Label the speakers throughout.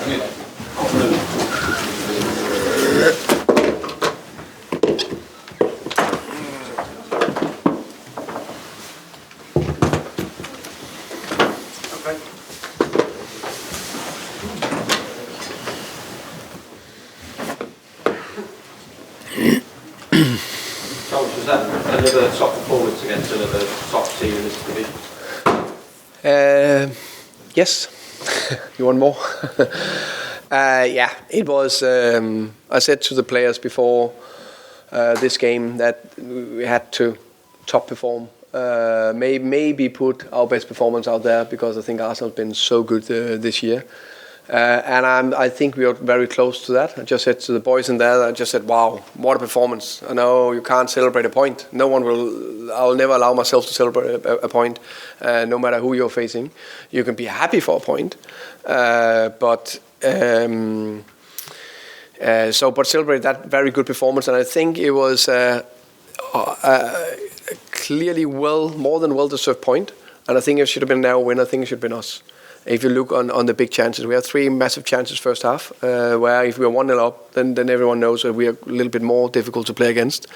Speaker 1: Was that another top performance against another top team in this division?
Speaker 2: Yes. You want more? Yeah, it was. I said to the players before this game that we had to top perform. Maybe put our best performance out there because I think Arsenal have been so good this year. And I think we are very close to that. I just said to the boys in there, I just said, wow, what a performance. I know you can't celebrate a point. No one will. I'll never allow myself to celebrate a point, no matter who you're facing. You can be happy for a point, but celebrate that very good performance. And I think it was clearly more than well-deserved point. And I think it should have been our win. I think it should have been us. If you look on the big chances, we had 3 massive chances first half, where if we were 1-0 up, then everyone knows that we are a little bit more difficult to play against.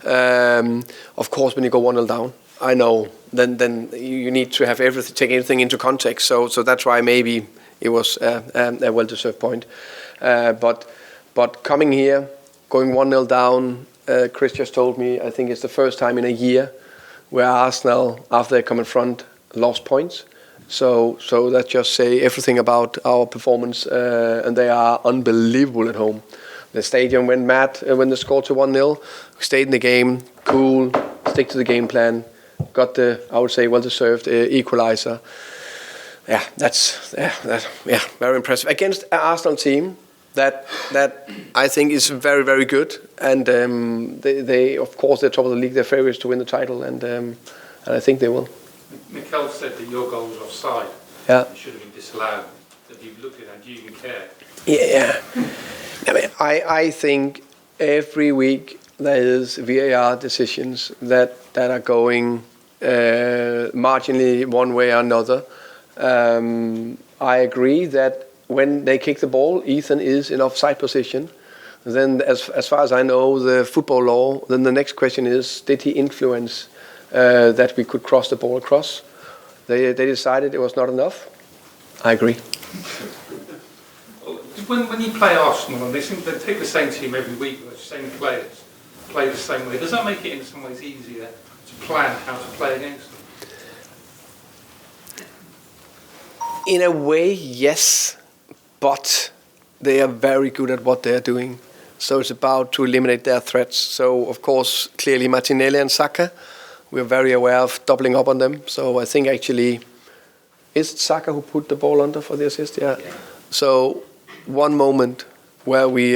Speaker 2: Of course, when you go 1-0 down, I know, then you need to have everything, take everything into context. So that's why maybe it was a well-deserved point. But coming here, going 1-0 down, Chris just told me, I think it's the first time in a year where Arsenal, after they come in front, lost points. So that just say everything about our performance, and they are unbelievable at home. The stadium went mad when they scored to 1-0. Stayed in the game, cool, stick to the game plan. Got the, I would say, well-deserved equalizer. Yeah, that's very impressive against an Arsenal team that I think is very, very good. And they of course they're top of the league. They're favourites to win the title, and I think they will.
Speaker 3: Mikel said that your goal was offside.
Speaker 2: Yeah.
Speaker 3: It should have been disallowed. Have you looked at that? Do you even care?
Speaker 2: Yeah. I mean, I think every week there is VAR decisions that are going marginally one way or another. I agree that when they kick the ball, Ethan is in offside position. Then, as far as I know, the football law, then the next question is, did he influence that we could cross the ball across? They decided it was not enough. I agree.
Speaker 3: When you play Arsenal, and they take the same team every week with the same players, play the same way, does that make it in some ways easier to plan how to play against them?
Speaker 2: In a way, yes, but they are very good at what they are doing. So it's about to eliminate their threats. So, of course, clearly Martinelli and Saka, we're very aware of doubling up on them. So I think actually, is it Saka who put the ball under for the assist? Yeah. So one moment where we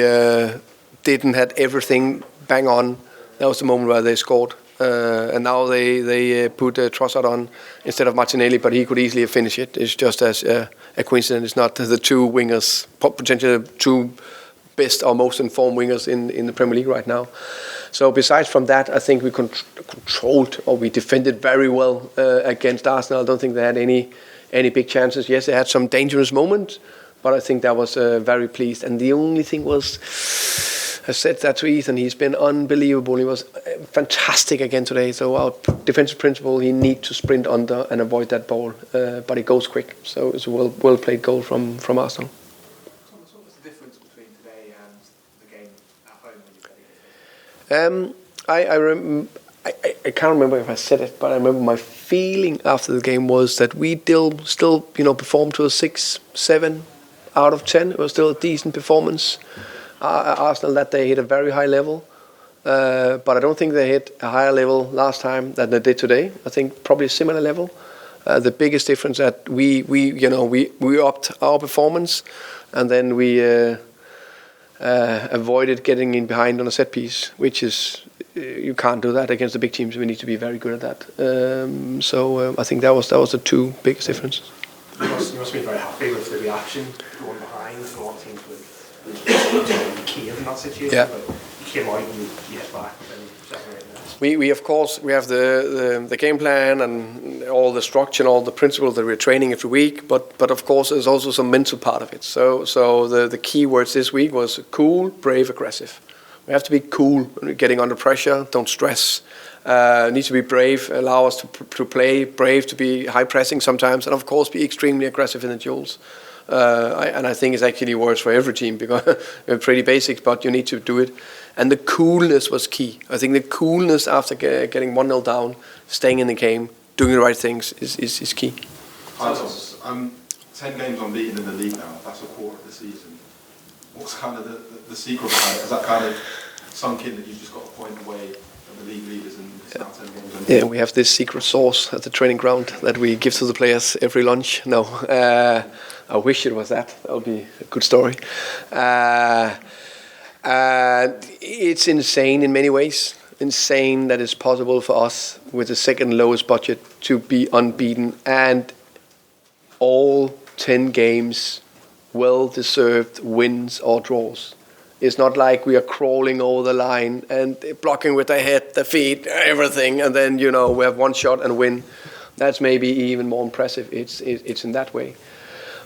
Speaker 2: didn't have everything bang on, that was the moment where they scored. And now they put Trossard on instead of Martinelli, but he could easily finish it. It's just as a coincidence. It's not the two wingers, potentially the two best or most informed wingers in the Premier League right now. So besides from that, I think we controlled or we defended very well against Arsenal. I don't think they had any big chances. Yes, they had some dangerous moments, but I think that was very pleased. And the only thing was, I said that to Ethan, he's been unbelievable. He was fantastic again today. So our defensive principle, he needs to sprint under and avoid that ball, but it goes quick. So it's a well played goal from Arsenal.
Speaker 4: What was the difference between today and the game at home when you played against
Speaker 2: I can't remember if I said it, but I remember my feeling after the game was that we still performed to a 6-7 out of 10. It was still a decent performance. Arsenal that day hit a very high level, but I don't think they hit a higher level last time than they did today. I think probably a similar level. The biggest difference that we upped our performance, and then we avoided getting in behind on a set piece, which is you can't do that against the big teams. We need to be very good at that. So I think that was the two biggest differences.
Speaker 4: You must be very happy with the reaction going behind for what teams with. key in that situation.
Speaker 2: Yeah.
Speaker 4: But you came out and you hit back and separated that.
Speaker 2: We of course we have the game plan and all the structure and all the principles that we're training every week. But of course there's also some mental part of it. So the key words this week was cool, brave, aggressive. We have to be cool when we're getting under pressure. Don't stress. Need to be brave. Allow us to play brave, to be high pressing sometimes, and of course be extremely aggressive in the duels. I think it's actually works for every team because we're pretty basic, but you need to do it. And the coolness was key. I think the coolness after getting 1-0 down, staying in the game, doing the right things is key.
Speaker 5: Hi Thomas, 10 games unbeaten in the league now, that's a quarter of the season. What's kind of the secret behind it? Has that kind of sunk in that you've just got a point away from the league leaders and it's now 10 games unbeaten?
Speaker 2: Yeah, we have this secret sauce at the training ground that we give to the players every lunch. No, I wish it was that. That would be a good story. It's insane in many ways. Insane that it's possible for us with the second lowest budget to be unbeaten and all 10 games well-deserved wins or draws. It's not like we are crawling over the line and blocking with the head, the feet, everything, and then we have one shot and win. That's maybe even more impressive. It's in that way.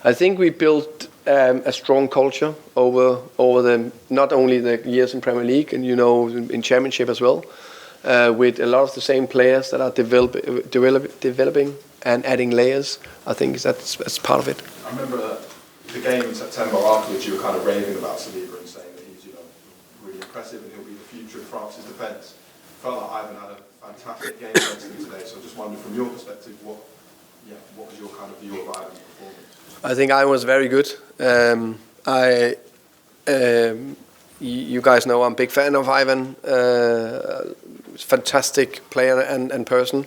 Speaker 2: I think we built a strong culture over the not only the years in Premier League and in Championship as well, with a lot of the same players that are developing and adding layers. I think that's part of it.
Speaker 5: I remember the game in September afterwards, you were kind of raving about Saliba and saying that he's really impressive and he'll be the future of France's defence. Felt like Ivan had a fantastic game against him today, so I just wondered from your perspective, what was your kind of view of Ivan's performance?
Speaker 2: I think I was very good. You guys know I'm a big fan of Ivan. Fantastic player and person.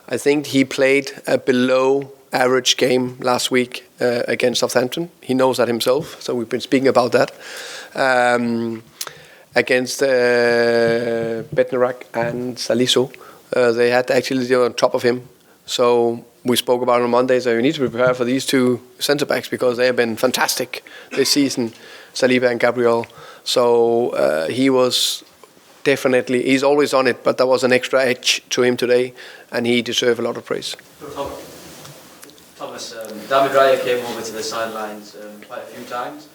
Speaker 2: I think he played a below average game last week against Southampton. He knows that himself, so we've been speaking about that. Against Bednarak and Salisu, they had actually on top of him. So we spoke about it on Monday, so you need to prepare for these two centre-backs because they have been fantastic this season, Saliba and Gabriel. So he was definitely, he's always on it, but there was an extra edge to him today, and he deserved a lot of praise.
Speaker 1: Thomas, Raya came over to the sidelines quite a few times.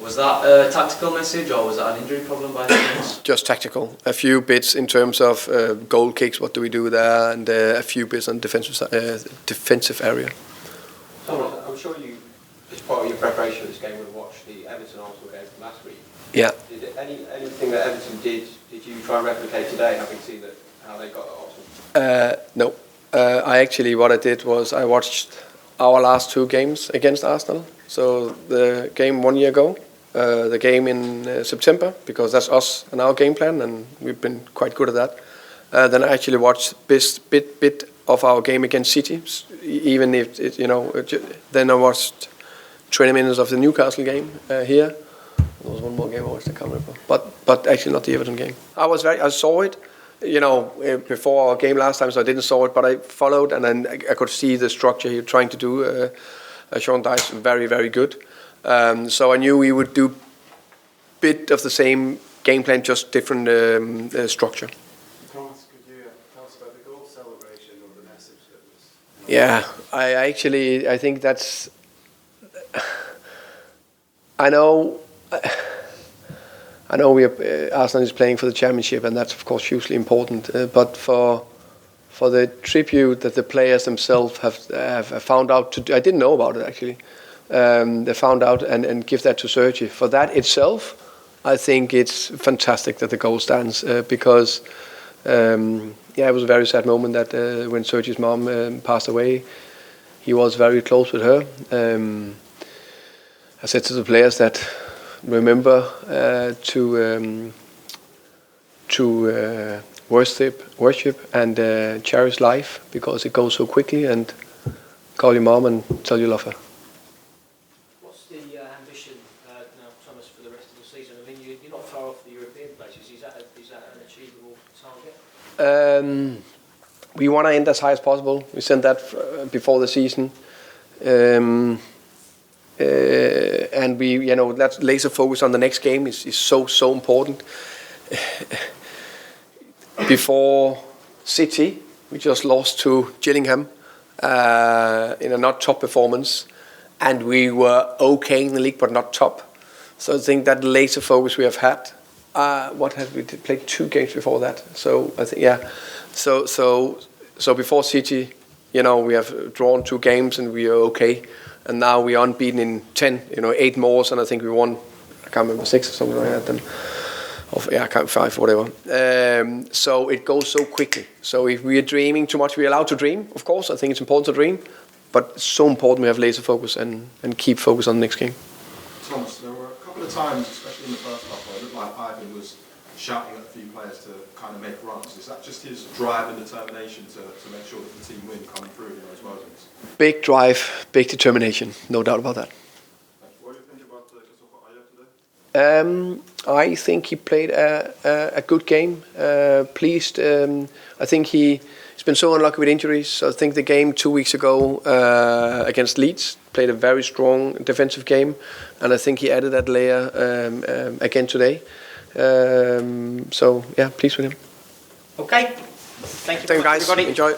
Speaker 1: Was that a tactical message or was that an injury problem by any chance?
Speaker 2: Just tactical. A few bits in terms of goal kicks, what do we do there, and a few bits on defensive area.
Speaker 1: I'm sure you, as part of your preparation for this game, would have watched the Everton Arsenal game from last week.
Speaker 2: Yeah.
Speaker 1: Did anything that Everton did you try and replicate today, having seen how they got at Arsenal?
Speaker 2: No. What I did was I watched our last two games against Arsenal. So the game 1 year ago, the game in September, because that's us and our game plan, and we've been quite good at that. Then I actually watched bit of our game against City, even if then I watched 20 minutes of the Newcastle game here. There was one more game I watched, I can't remember, but actually not the Everton game. I saw it, before our game last time, so I didn't saw it, but I followed, and then I could see the structure he was trying to do. Sean Dyche very, very good. So I knew we would do bit of the same game plan, just different structure.
Speaker 4: Thomas, could you tell us about the goal celebration or the message that was?
Speaker 2: Yeah, I think that's. I know Arsenal is playing for the championship, and that's of course hugely important. But for the tribute that the players themselves have found out to do, I didn't know about it actually. They found out and give that to Sergi. For that itself, I think it's fantastic that the goal stands because it was a very sad moment that when Sergi's mom passed away, he was very close with her. I said to the players that remember to worship and cherish life because it goes so quickly, and call your mom and tell you love her.
Speaker 6: What's the ambition now, Thomas, for the rest of the season? I mean, you're not far off the European places. Is that an achievable target?
Speaker 2: We want to end as high as possible. We said that before the season. and we, that laser focus on the next game is so important. Before City, we just lost to Gillingham in a not top performance, and we were okay in the league but not top. So I think that laser focus we have had. What have we played 2 games before that? So I think So before City, we have drawn 2 games and we are okay. And now we are unbeaten in 10, 8 more, and I think we won, I can't remember, 6 or something like that. Then, I can't 5, whatever. So it goes so quickly. So if we are dreaming too much, we're allowed to dream, of course. I think it's important to dream, but it's so important we have laser focus and keep focus on the next game.
Speaker 5: Thomas, there were a couple of times, especially in the first half, where it looked like Ivan was shouting at a few players to kind of make runs. Is that just his drive and determination to make sure that the team win coming through in those moments?
Speaker 2: Big drive, big determination, no doubt about that.
Speaker 5: What do you think about Ajer today?
Speaker 2: I think he played a good game. Pleased. I think he's been so unlucky with injuries. So I think the game 2 weeks ago against Leeds played a very strong defensive game, and I think he added that layer again today. So yeah, pleased with him.
Speaker 6: Okay. Thank you,
Speaker 2: guys.
Speaker 6: everybody.
Speaker 2: Enjoy.